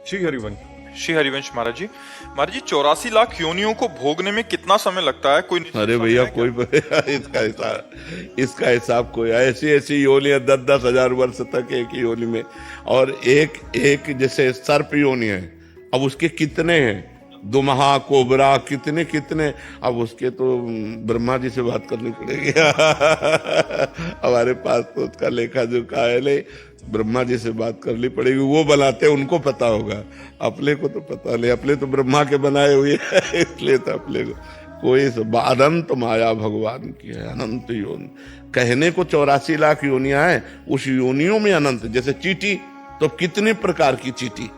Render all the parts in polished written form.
श्री हरिवंश। श्री हरिवंश महाराज जी। महाराज जी, 84 लाख योनियों को भोगने में कितना समय लगता है? कोई निश्चित अरे समय भैया है क्या? कोई इसका हिसाब कोई ऐसी ऐसी योनियां 10-10 हजार वर्ष तक एक ही योनि में। और एक एक जैसे सर्प योनि है, अब उसके कितने हैं, दुमहा कोबरा कितने कितने। अब उसके तो ब्रह्मा जी से बात करनी पड़ेगी हमारे पास तो उसका लेखा जोखा है नहीं, ब्रह्मा जी से बात करनी पड़ेगी, वो बनाते उनको पता होगा, अपने को तो पता नहीं, अपने तो ब्रह्मा के बनाए हुए इसलिए तो अपने को कोई अनंत माया भगवान की है, अनंत योनि। कहने को 84 लाख योनियां हैं, उस योनियों में अनंत। जैसे चींटी तो कितने प्रकार की चींटी,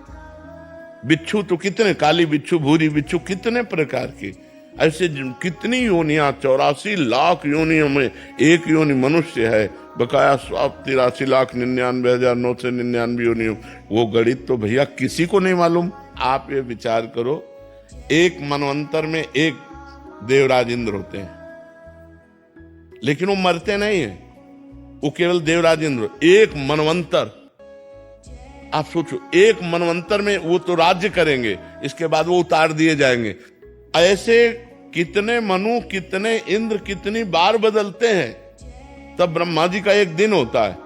बिच्छू तो कितने, काली बिच्छू भूरी बिच्छू कितने प्रकार की, ऐसे कितनी योनियां। 84 लाख योनियों में एक योनि मनुष्य है, बकाया 83,99,999 योनियों। वो गणित तो भैया किसी को नहीं मालूम। आप ये विचार करो, एक मनवंतर में एक देवराज इंद्र होते हैं, लेकिन वो मरते नहीं है, वो केवल देवराज इंद्र। एक मनवंतर, आप सोचो, एक मनवंतर में वो तो राज्य करेंगे, इसके बाद वो उतार दिए जाएंगे। ऐसे कितने मनु, कितने इंद्र, कितनी बार बदलते हैं। तब ब्रह्मा जी का एक दिन होता है,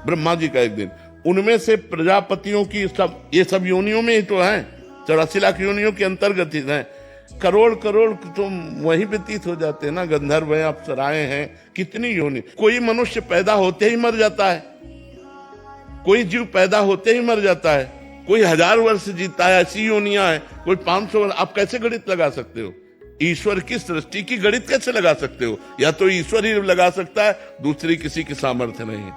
ब्रह्मा जी का एक दिन। उनमें से प्रजापतियों की सब, ये सब योनियों में ही तो है, 84 लाख योनियों के अंतर्गत है। करोड़ करोड़ तो वहीं व्यतीत हो जाते हैं ना, गंधर्व हैं, अप्सराएं हैं, कितनी योनि। कोई मनुष्य पैदा होते ही मर जाता है, कोई जीव पैदा होते ही मर जाता है, कोई 1000 वर्ष जीता है, ऐसी योनियां है, कोई 500 वर्ष। आप कैसे गणित लगा सकते हो? ईश्वर की सृष्टि की गणित कैसे लगा सकते हो? या तो ईश्वर ही लगा सकता है, दूसरी किसी की सामर्थ्य नहीं है।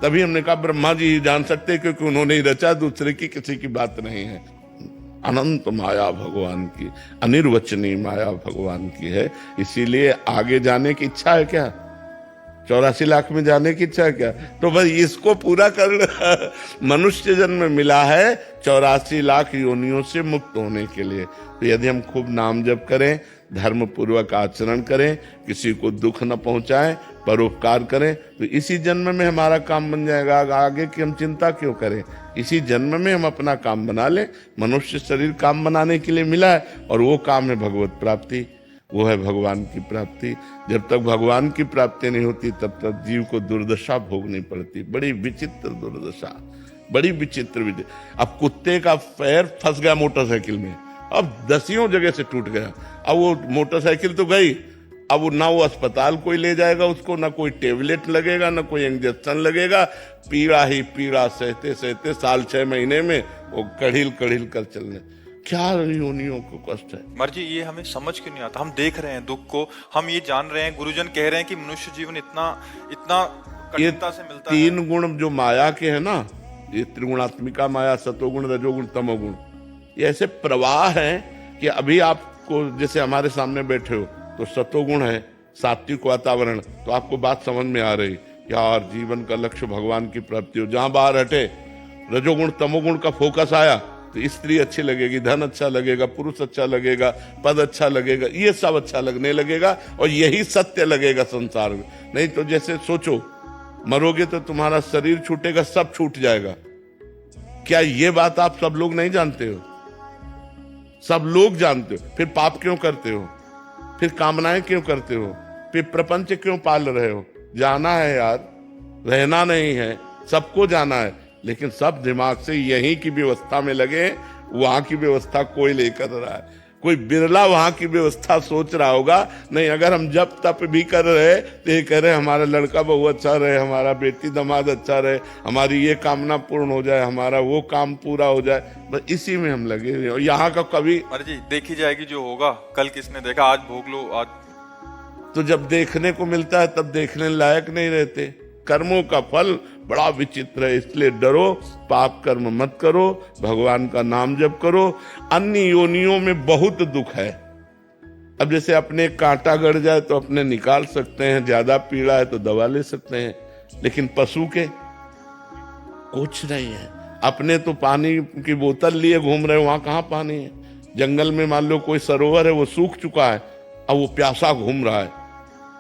तभी हमने कहा ब्रह्मा जी ही जान सकते हैं, क्योंकि उन्होंने ही रचा, दूसरे की किसी की बात नहीं है। अनंत माया भगवान की, अनिर्वचनीय माया भगवान की है। इसीलिए आगे जाने की इच्छा है क्या? 84 लाख में जाने की इच्छा है क्या? तो बस इसको पूरा कर मनुष्य जन्म मिला है 84 लाख योनियों से मुक्त होने के लिए। तो यदि हम खूब नाम जप करें, धर्म पूर्वक आचरण करें, किसी को दुख न पहुंचाएं, परोपकार करें, तो इसी जन्म में हमारा काम बन जाएगा। आगे की हम चिंता क्यों करें? इसी जन्म में हम अपना काम बना लें। मनुष्य शरीर काम बनाने के लिए मिला है, और वो काम है भगवत प्राप्ति, वो है भगवान की प्राप्ति। जब तक भगवान की प्राप्ति नहीं होती, तब तक जीव को दुर्दशा भोगनी पड़ती। बड़ी विचित्र दुर्दशा, बड़ी विचित्र। अब कुत्ते का पैर फंस गया मोटरसाइकिल में, अब 10 जगह से टूट गया। अब वो मोटरसाइकिल तो गई, अब ना वो अस्पताल कोई ले जाएगा उसको, ना कोई टेबलेट लगेगा, ना कोई इंजेक्शन लगेगा। पीड़ा ही पीड़ा सहते सहते साल 6 महीने में वो कड़िल कड़िल कर चलने। क्या योनियों को कष्ट है। महाराज जी, ये हमें समझ क्यों नहीं आता? हम देख रहे हैं दुख को, हम ये जान रहे हैं, गुरुजन कह रहे हैं कि मनुष्य जीवन इतना इतना कठिनता से मिलता है। 3 गुण जो माया के है ना, ये त्रिगुणात्मिका माया, सतोगुण, रजोगुण, तमोगुण, ये ऐसे प्रवाह हैं कि अभी आपको, जैसे हमारे सामने बैठे हो तो सतोगुण है, सात्विक वातावरण, तो आपको बात समझ में आ रही, यार जीवन का लक्ष्य भगवान की प्राप्ति हो। जहां बाहर हटे, रजोगुण तमोगुण का फोकस आया, तो स्त्री अच्छी लगेगी, धन अच्छा लगेगा, पुरुष अच्छा लगेगा, पद अच्छा लगेगा, ये सब अच्छा लगने लगेगा, और यही सत्य लगेगा संसार में। नहीं तो जैसे सोचो, मरोगे तो तुम्हारा शरीर छूटेगा, सब छूट जाएगा। क्या ये बात आप सब लोग नहीं जानते हो? सब लोग जानते हो। फिर पाप क्यों करते हो? फिर कामनाएं क्यों करते हो? फिर प्रपंच क्यों पाल रहे हो? जाना है यार, रहना नहीं है, सबको जाना है, लेकिन सब दिमाग से यहीं की व्यवस्था में लगे। वहां की व्यवस्था कोई नहीं कर रहा है, कोई बिरला वहां की व्यवस्था सोच रहा होगा। नहीं, अगर हम जब तप भी कर रहे तो ये कह रहे हमारा लड़का बहू अच्छा रहे, हमारा बेटी दामाद अच्छा रहे, हमारी ये कामना पूर्ण हो जाए, हमारा वो काम पूरा हो जाए, बस इसी में हम लगे हुए। और यहाँ का कभी महाराज जी, देखी जाएगी जो होगा, कल किसने देखा, आज भोग लो। आज तो जब देखने को मिलता है तब देखने लायक नहीं रहते। कर्मों का फल बड़ा विचित्र है, इसलिए डरो, पाप कर्म मत करो, भगवान का नाम जप करो। अन्य योनियों में बहुत दुख है। अब जैसे अपने कांटा गड़ जाए तो अपने निकाल सकते हैं, ज्यादा पीड़ा है तो दवा ले सकते हैं, लेकिन पशु के कुछ नहीं है। अपने तो पानी की बोतल लिए घूम रहे, वहां कहाँ पानी है? जंगल में मान लो कोई सरोवर है, वो सूख चुका है, अब वो प्यासा घूम रहा है,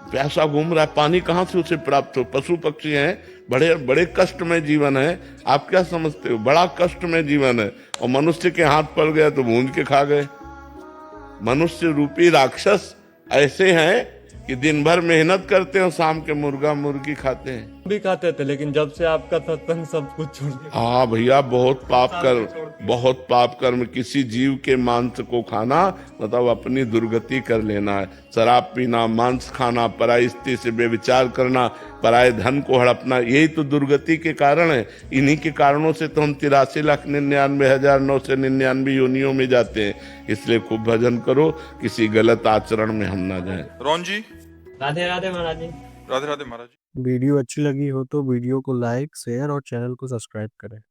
प्यासा घूम रहा है, पानी कहाँ से उसे प्राप्त हो? पशु पक्षी हैं, बड़े बड़े कष्ट में जीवन है। आप क्या समझते हो? बड़ा कष्ट में जीवन है, और मनुष्य के हाथ पड़ गया तो भूंज के खा गए। मनुष्य रूपी राक्षस ऐसे हैं कि दिन भर मेहनत करते हैं और शाम के मुर्गा मुर्गी खाते हैं। भी खाते थे, लेकिन जब से आपका सत्संग सब कुछ छोड़ दिया। हाँ भैया, बहुत पाप कर्म। किसी जीव के मांस को खाना मतलब अपनी दुर्गति कर लेना है। शराब पीना, मांस खाना, पराई स्त्री से बेविचार करना, पराये धन को हड़पना, यही तो दुर्गति के कारण है। इन्हीं के कारणों से तो हम 83,99,999 योनियों में जाते हैं। इसलिए खूब भजन करो, किसी गलत आचरण में हम ना जाएं। रोहन जी, राधे राधे महाराज जी। राधे राधे महाराज जी। वीडियो अच्छी लगी हो तो वीडियो को लाइक, शेयर और चैनल को सब्सक्राइब करें।